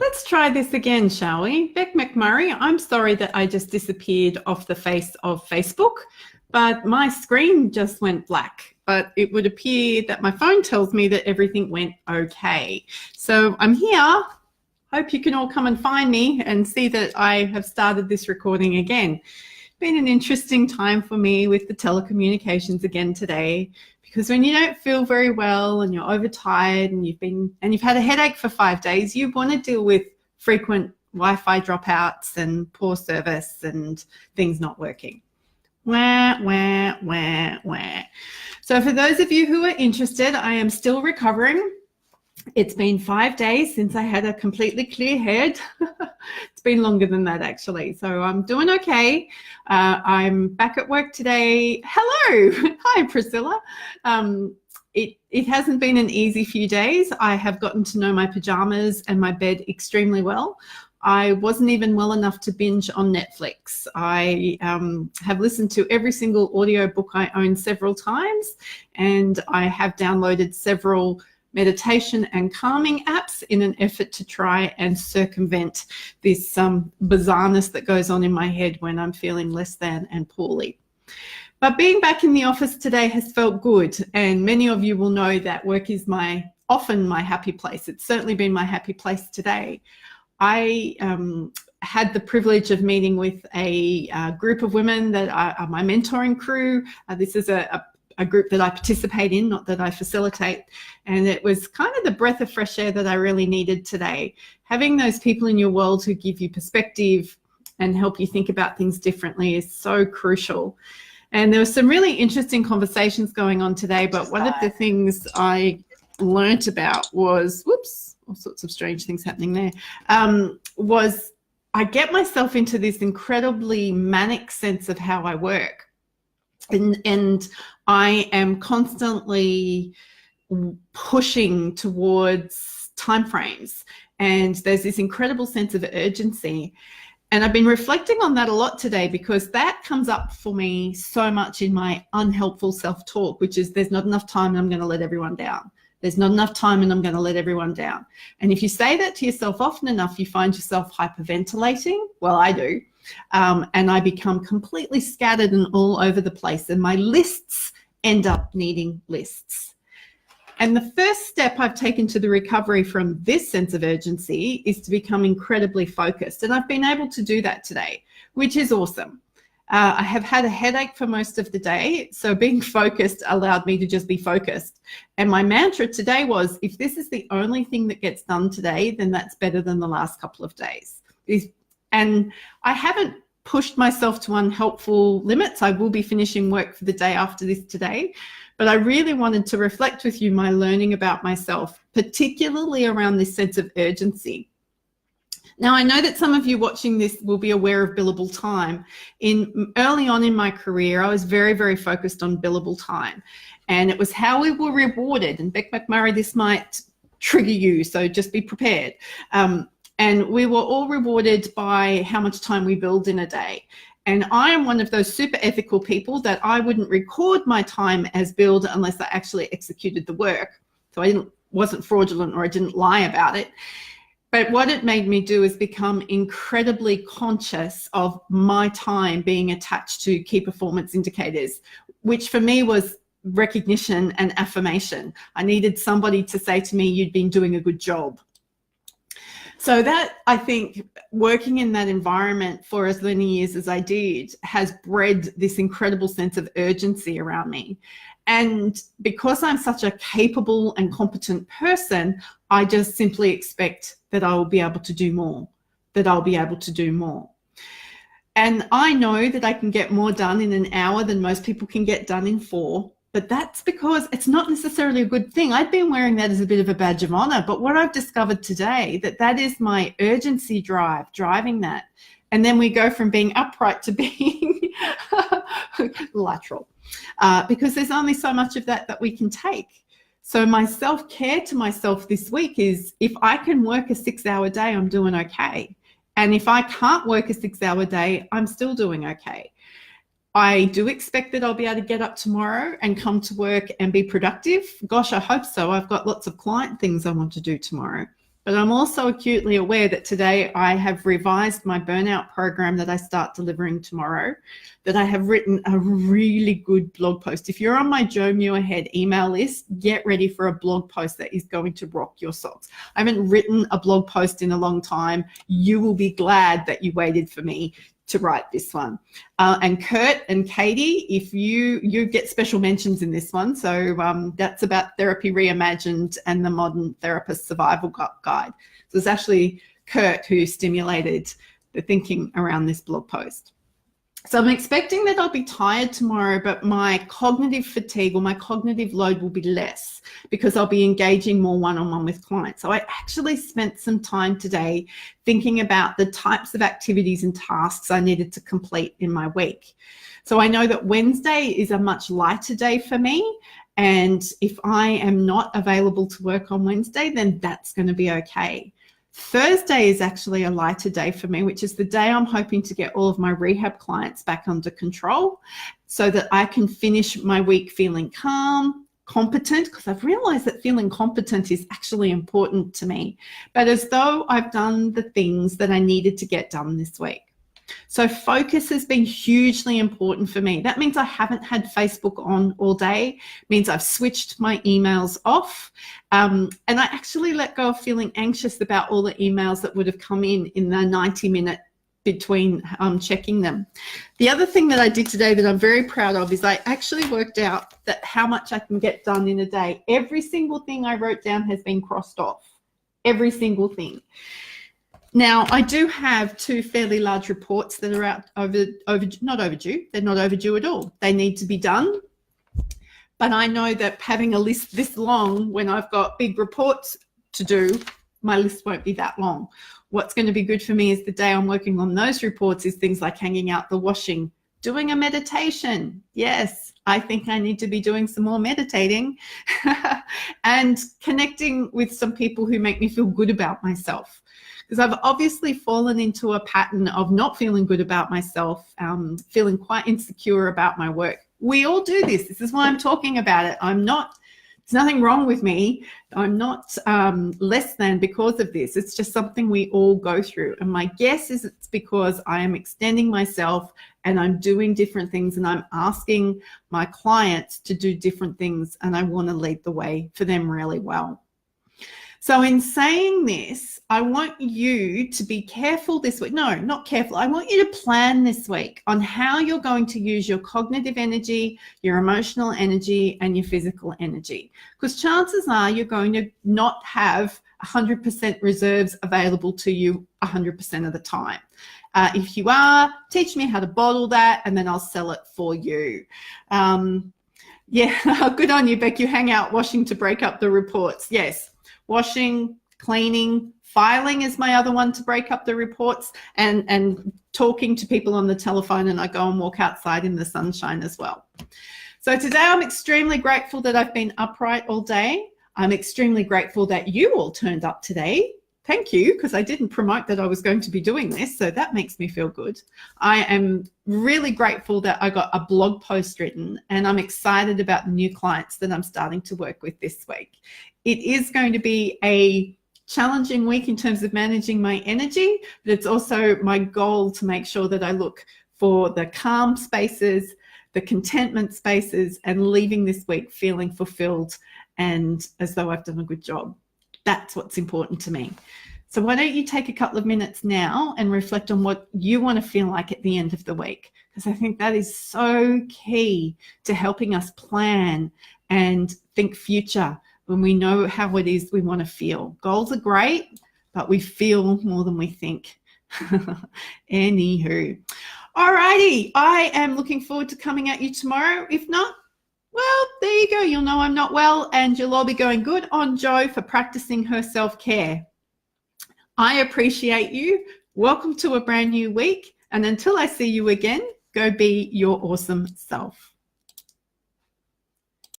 Let's try this again, shall we? Beck McMurray, I'm sorry that I just disappeared off the face of Facebook, but my screen just went black. But it would appear that my phone tells me that everything went okay. So I'm here. Hope you can all come and find me and see that I have started this recording again. Been an interesting time for me with the telecommunications again today, because when you don't feel very well and you're overtired and you've had a headache for 5 days, you want to deal with frequent Wi-Fi dropouts and poor service and things not working. Wah, wah, wah, wah. So for those of you who are interested, I am still recovering. It's been 5 days since I had a completely clear head. It's been longer than that, actually. So I'm doing okay. I'm back at work today. Hello. Hi, Priscilla. It hasn't been an easy few days. I have gotten to know my pajamas and my bed extremely well. I wasn't even well enough to binge on Netflix. I have listened to every single audiobook I own several times, and I have downloaded several meditation and calming apps in an effort to try and circumvent this bizarreness that goes on in my head when I'm feeling less than and poorly. But being back in the office today has felt good, and many of you will know that work is often my happy place. It's certainly been my happy place today. I had the privilege of meeting with a group of women that are my mentoring crew. This is a group that I participate in, not that I facilitate. And it was kind of the breath of fresh air that I really needed today. Having those people in your world who give you perspective and help you think about things differently is so crucial. And there were some really interesting conversations going on today, but one of the things I learnt about was, whoops, all sorts of strange things happening there, was I get myself into this incredibly manic sense of how I work. And I am constantly pushing towards timeframes, and there's this incredible sense of urgency. And I've been reflecting on that a lot today, because that comes up for me so much in my unhelpful self-talk, which is there's not enough time and I'm going to let everyone down. There's not enough time and I'm going to let everyone down. And if you say that to yourself often enough, you find yourself hyperventilating. Well, I do. And I become completely scattered and all over the place, and my lists end up needing lists. And the first step I've taken to the recovery from this sense of urgency is to become incredibly focused. And I've been able to do that today, which is awesome. I have had a headache for most of the day, so being focused allowed me to just be focused. And my mantra today was, if this is the only thing that gets done today, then that's better than the last couple of days. And I haven't pushed myself to unhelpful limits. I will be finishing work for the day after this today, but I really wanted to reflect with you my learning about myself, particularly around this sense of urgency. Now, I know that some of you watching this will be aware of billable time. Early on in my career, I was very, very focused on billable time, and it was how we were rewarded. And Beck McMurray, this might trigger you, so just be prepared. And we were all rewarded by how much time we billed in a day. And I am one of those super ethical people that I wouldn't record my time as billed unless I actually executed the work. So I wasn't fraudulent, or I didn't lie about it. But what it made me do is become incredibly conscious of my time being attached to key performance indicators, which for me was recognition and affirmation. I needed somebody to say to me, you'd been doing a good job. So that, I think, working in that environment for as many years as I did has bred this incredible sense of urgency around me. And because I'm such a capable and competent person, I just simply expect that I will be able to do more, And I know that I can get more done in an hour than most people can get done in 4. But that's because it's not necessarily a good thing. I've been wearing that as a bit of a badge of honor. But what I've discovered today, that is my urgency driving that. And then we go from being upright to being lateral, because there's only so much of that we can take. So my self-care to myself this week is, if I can work a 6-hour day, I'm doing okay. And if I can't work a 6-hour day, I'm still doing okay. I do expect that I'll be able to get up tomorrow and come to work and be productive. Gosh, I hope so. I've got lots of client things I want to do tomorrow. But I'm also acutely aware that today I have revised my burnout program that I start delivering tomorrow, that I have written a really good blog post. If you're on my Joe Muirhead email list, get ready for a blog post that is going to rock your socks. I haven't written a blog post in a long time. You will be glad that you waited for me to write this one. And Kurt and Katie, if you get special mentions in this one. So that's about therapy reimagined and the modern therapist survival guide. So it's actually Kurt who stimulated the thinking around this blog post. So I'm expecting that I'll be tired tomorrow, but my cognitive fatigue or my cognitive load will be less because I'll be engaging more one-on-one with clients. So I actually spent some time today thinking about the types of activities and tasks I needed to complete in my week. So I know that Wednesday is a much lighter day for me. And if I am not available to work on Wednesday, then that's going to be okay. Thursday is actually a lighter day for me, which is the day I'm hoping to get all of my rehab clients back under control so that I can finish my week feeling calm, competent, because I've realized that feeling competent is actually important to me, but as though I've done the things that I needed to get done this week. So focus has been hugely important for me. That means I haven't had Facebook on all day. It means I've switched my emails off. And I actually let go of feeling anxious about all the emails that would have come in the 90-minute between checking them. The other thing that I did today that I'm very proud of is I actually worked out that how much I can get done in a day. Every single thing I wrote down has been crossed off. Every single thing. Now, I do have 2 fairly large reports that are not overdue. They're not overdue at all. They need to be done. But I know that having a list this long when I've got big reports to do, my list won't be that long. What's going to be good for me is the day I'm working on those reports is things like hanging out the washing, doing a meditation. Yes, I think I need to be doing some more meditating and connecting with some people who make me feel good about myself. Because I've obviously fallen into a pattern of not feeling good about myself, feeling quite insecure about my work. We all do this. This is why I'm talking about it. There's nothing wrong with me. I'm not less than because of this. It's just something we all go through. And my guess is it's because I am extending myself and I'm doing different things and I'm asking my clients to do different things and I want to lead the way for them really well. So in saying this, I want you to be careful this week. No, not careful. I want you to plan this week on how you're going to use your cognitive energy, your emotional energy, and your physical energy. Because chances are you're going to not have 100% reserves available to you 100% of the time. If you are, teach me how to bottle that and then I'll sell it for you. Yeah, good on you, Beck. You hang out washing to break up the reports. Yes. Washing, cleaning, filing is my other one to break up the reports, and talking to people on the telephone, and I go and walk outside in the sunshine as well. So today I'm extremely grateful that I've been upright all day. I'm extremely grateful that you all turned up today. Thank you, because I didn't promote that I was going to be doing this, so that makes me feel good. I am really grateful that I got a blog post written, and I'm excited about the new clients that I'm starting to work with this week. It is going to be a challenging week in terms of managing my energy, but it's also my goal to make sure that I look for the calm spaces, the contentment spaces, and leaving this week feeling fulfilled and as though I've done a good job. That's what's important to me. So why don't you take a couple of minutes now and reflect on what you want to feel like at the end of the week? Because I think that is so key to helping us plan and think future when we know how it is we want to feel. Goals are great, but we feel more than we think. Anywho. Alrighty, I am looking forward to coming at you tomorrow. If not, well, there you go. You'll know I'm not well, and you'll all be going good on Jo for practicing her self-care. I appreciate you. Welcome to a brand new week. And until I see you again, go be your awesome self.